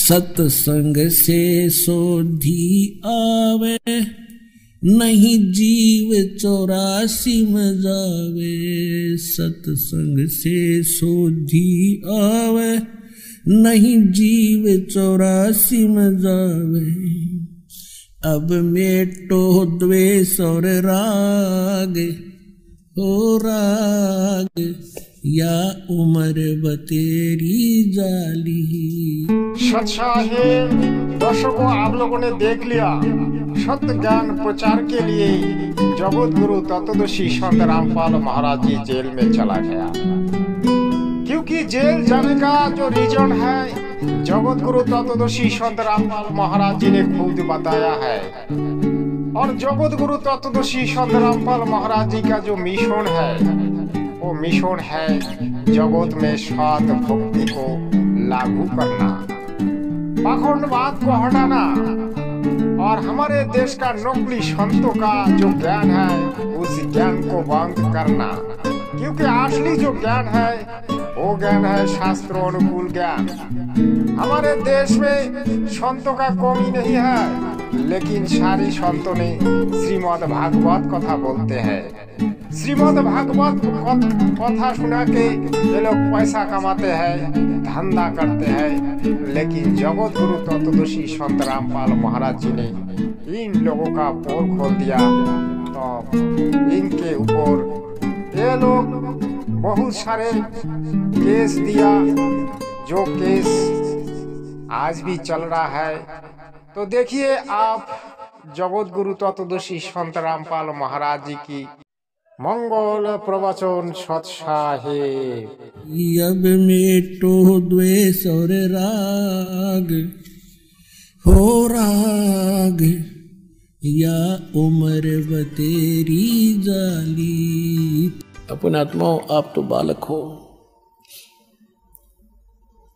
सत्संग से सोधी आवे, नहीं जीव 84 में जावे। सत्संग से सोधी आवे, नहीं जीव 84 में जावे। अब मेटो द्वेष और राग, हो राग या उम्र बतेरी जाली। सत्साहे दर्शकों, आप लोगों ने देख लिया, सत्य ज्ञान प्रचार के लिए जगत गुरु तत्वदर्शी संत रामपाल महाराज जी जेल में चला गया। क्योंकि जेल जाने का जो रीजन है जगत गुरु तत्वदर्शी संत रामपाल महाराज जी ने खुद बताया है। और जगत गुरु तत्वदर्शी संत रामपाल महाराज जी का जो मिशन है, वो मिशन है जगत में सत भक्ति को लागू करना, पाखंडवाद को हटाना और हमारे देश का नकली संतों का जो ज्ञान है उस ज्ञान को बंद करना। क्योंकि असली जो ज्ञान है वो ज्ञान है शास्त्रों अनुकूल ज्ञान। हमारे देश में संतों का कमी नहीं है, लेकिन सारी संतों ने श्रीमद् भागवत कथा बोलते हैं। श्रीमद् भागवत कथा सुना के ये लोग पैसा कमाते हैं, धंधा करते हैं। लेकिन जगत गुरु तत्वदर्शी संत रामपाल महाराज जी ने इन लोगों का पोल खोल दिया, तो इनके ऊपर ये लोग बहुत सारे केस दिया, जो केस आज भी चल रहा है। तो देखिए आप जगत गुरु तत्वदर्शी संत रामपाल महाराज जी की मंगल प्रवचन सत्साहे। अब मेटो द्वेष और राग, हो राग या उम्र बतेरी जाली। अपने आत्माओं, आप तो बालक हो।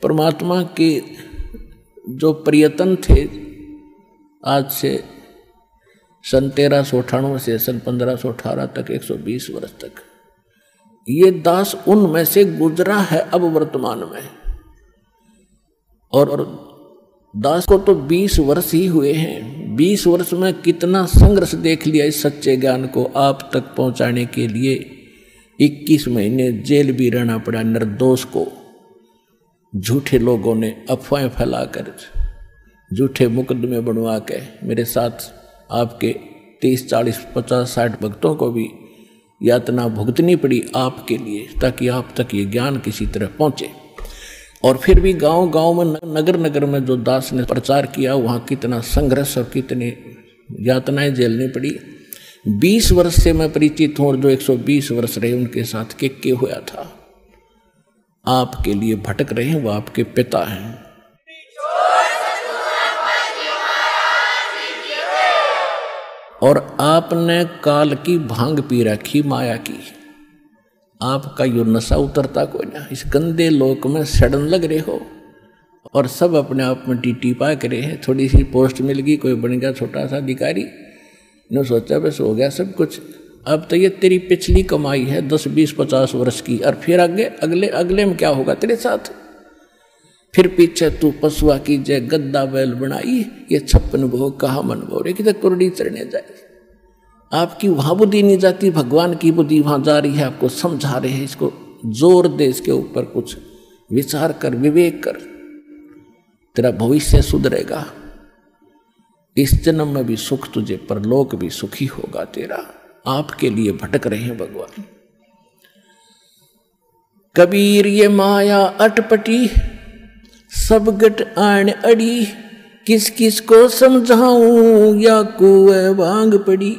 परमात्मा के जो प्रयत्न थे आज से सन 1398 से सन 1518 तक 120 वर्ष तक, ये दास उनमें से गुजरा है अब वर्तमान में। और दास को तो 20 वर्ष ही हुए हैं। 20 वर्ष में कितना संघर्ष देख लिया इस सच्चे ज्ञान को आप तक पहुंचाने के लिए। 21 महीने जेल भी रहना पड़ा निर्दोष को। झूठे लोगों ने अफवाहें फैलाकर, झूठे मुकदमे बनवा के मेरे साथ आपके 30, 40, 50, 60 भक्तों को भी यातना भुगतनी पड़ी आपके लिए, ताकि आप तक ये ज्ञान किसी तरह पहुंचे। और फिर भी गांव गांव में, नगर नगर में जो दास ने प्रचार किया, वहाँ कितना संघर्ष और कितनी यातनाएं झेलनी पड़ी। 20 वर्ष से मैं परिचित हूँ, और जो 120 वर्ष रहे उनके साथ के हुआ था। आपके लिए भटक रहे हैं, वो आपके पिता हैं। और आपने काल की भांग पी रखी, माया की। आपका यो नशा उतरता कोई ना। इस गंदे लोक में सड़न लग रहे हो, और सब अपने आप में टीटी पा करे हैं। थोड़ी सी पोस्ट मिल गई, कोई बन गया छोटा सा अधिकारी, ने सोचा बस हो गया सब कुछ। अब तो ये तेरी पिछली कमाई है 10, 20, 50 वर्ष की, और फिर आगे अगले में क्या होगा तेरे साथ। फिर पीछे तू पशुआ की जय गद्दा बैल बनाई, ये 56 भोग कहा मन भोरे कि कुरडी चढ़ने जाए। आपकी वहां बुद्धि नहीं जाती, भगवान की बुद्धि वहां जा रही है। आपको समझा रहे हैं, इसको जोर दे, इसके ऊपर कुछ विचार कर, विवेक कर, तेरा भविष्य सुधरेगा। इस जन्म में भी सुख तुझे, परलोक भी सुखी होगा तेरा। आपके लिए भटक रहे हैं भगवान। कबीर ये माया अटपटी, सब गट आन अड़ी, किस किस को समझाऊं या कुएं भांग पड़ी।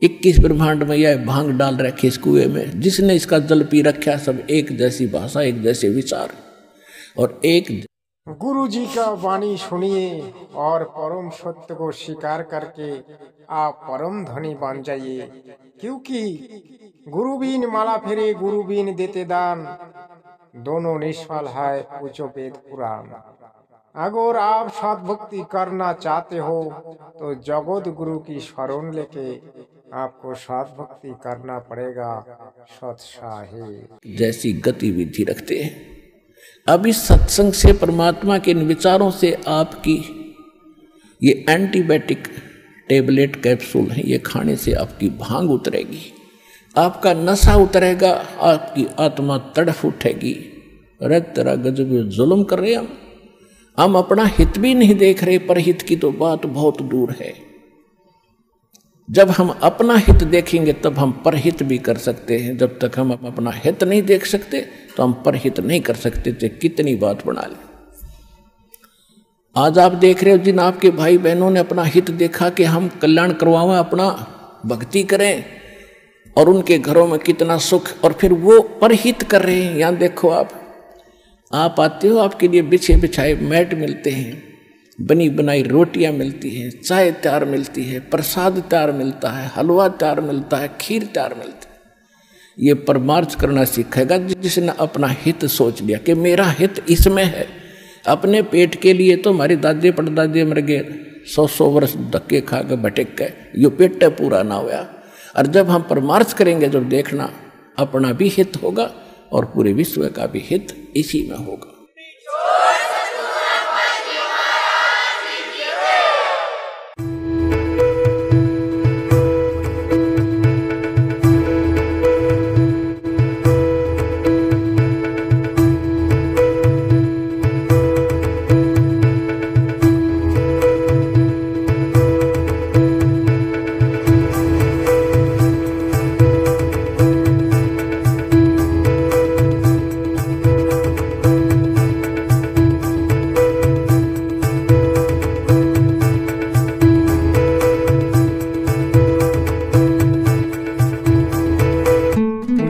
21 ब्रह्मांड में यह भांग डाल रखे इस कुएं में। जिसने इसका जल पी रखा, सब एक जैसी भाषा, एक जैसे विचार और एक। गुरु जी का वाणी सुनिए और परम सत्य को स्वीकार करके आप परम धनी बन जाइए। क्योंकि गुरु बीन माला फेरे, गुरु बीन देते दान, दोनों निष्फल है पूछो वेद पुराण। अगर आप सत भक्ति करना चाहते हो तो जगत गुरु की शरण लेके आपको सत भक्ति करना पड़ेगा। सत्साहे जैसी गतिविधि रखते हैं। अब इस सत्संग से, परमात्मा के इन विचारों से आपकी ये एंटीबायोटिक टेबलेट कैप्सूल है, ये खाने से आपकी भांग उतरेगी, आपका नशा उतरेगा, आपकी आत्मा तड़फ उठेगी। अरे तेरा गजब जुल्म कर रहे हम अपना हित भी नहीं देख रहे, पर हित की तो बात बहुत दूर है। जब हम अपना हित देखेंगे तब हम परहित भी कर सकते हैं। जब तक हम अपना हित नहीं देख सकते तो हम परहित नहीं कर सकते थे। कितनी बात बना ली। आज आप देख रहे हो जिन आपके भाई बहनों ने अपना हित देखा कि हम कल्याण करवाएं, अपना भक्ति करें, और उनके घरों में कितना सुख, और फिर वो परहित कर रहे हैं। यहाँ देखो आप आते हो, आपके लिए बिछे बिछाए मैट मिलते हैं, बनी बनाई रोटियां मिलती हैं, चाय तैयार मिलती है, प्रसाद तैयार मिलता है, हलवा तैयार मिलता है, खीर तैयार मिलती है। ये परमार्थ करना सीखेगा जिसने अपना हित सोच लिया कि मेरा हित इसमें है। अपने पेट के लिए तो हमारे दादे परदादे मर गए, 100 वर्ष धक्के खा के भटक गए, यो पेट पूरा ना हुआ। और जब हम परमार्थ करेंगे, जब देखना अपना भी हित होगा और पूरे विश्व का भी हित इसी में होगा।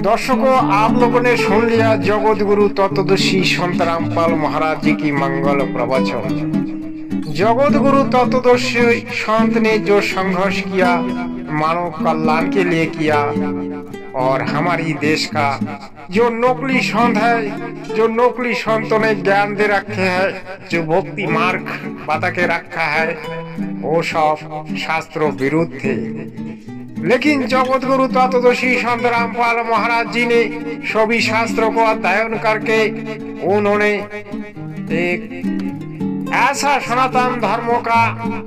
दर्शकों, आप लोगों ने सुन लिया जगत गुरु तत्वदर्शी संत रामपाल महाराज जी की मंगल प्रवचन। जगत गुरु तत्वदर्शी संत ने जो संघर्ष किया, मानव कल्याण के लिए किया, और हमारी देश का जो नकली संत है, जो नकली संतों ने ज्ञान दे रखे हैं, जो भक्ति मार्ग बता के रखा है, वो सब शास्त्रों विरुद्ध थे। लेकिन जगत गुरु तत्वदर्शी संत रामपाल महाराज जी ने सभी शास्त्रों को अध्ययन करके उन्होंने एक ऐसा सनातन धर्मों का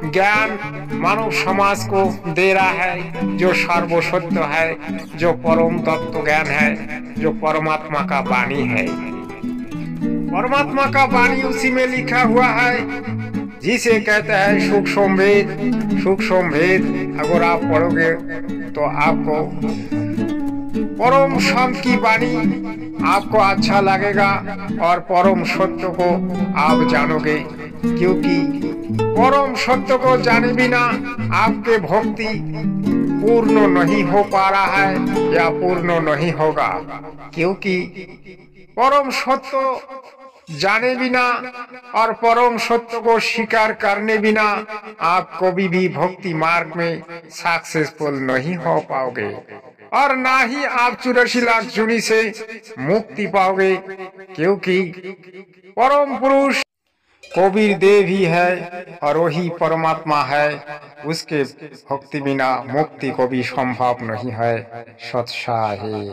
ज्ञान मानव समाज को दे रहा है, जो सर्वसत्य है, जो परम तत्व ज्ञान है, जो परमात्मा का वाणी है। परमात्मा का वाणी उसी में लिखा हुआ है, जिसे कहते हैं सूक्ष्म भेद। सूक्ष्म भेद अगर आप पढ़ोगे तो आपको परम संत की वाणी आपको अच्छा लगेगा और परम सत्य को आप जानोगे। क्योंकि परम सत्य को जाने बिना आपके भक्ति पूर्ण नहीं हो पा रहा है या पूर्ण नहीं होगा। क्योंकि परम सत्य जाने बिना और परम सत्य को स्वीकार करने बिना आप कभी भी भक्ति मार्ग में सक्सेसफुल नहीं हो पाओगे, और ना ही आप 84 लाख जूनी से मुक्ति पाओगे। क्योंकि परम पुरुष कबीर देव ही है और वही परमात्मा है। उसके भक्ति बिना मुक्ति को भी संभव नहीं है। सत्साही।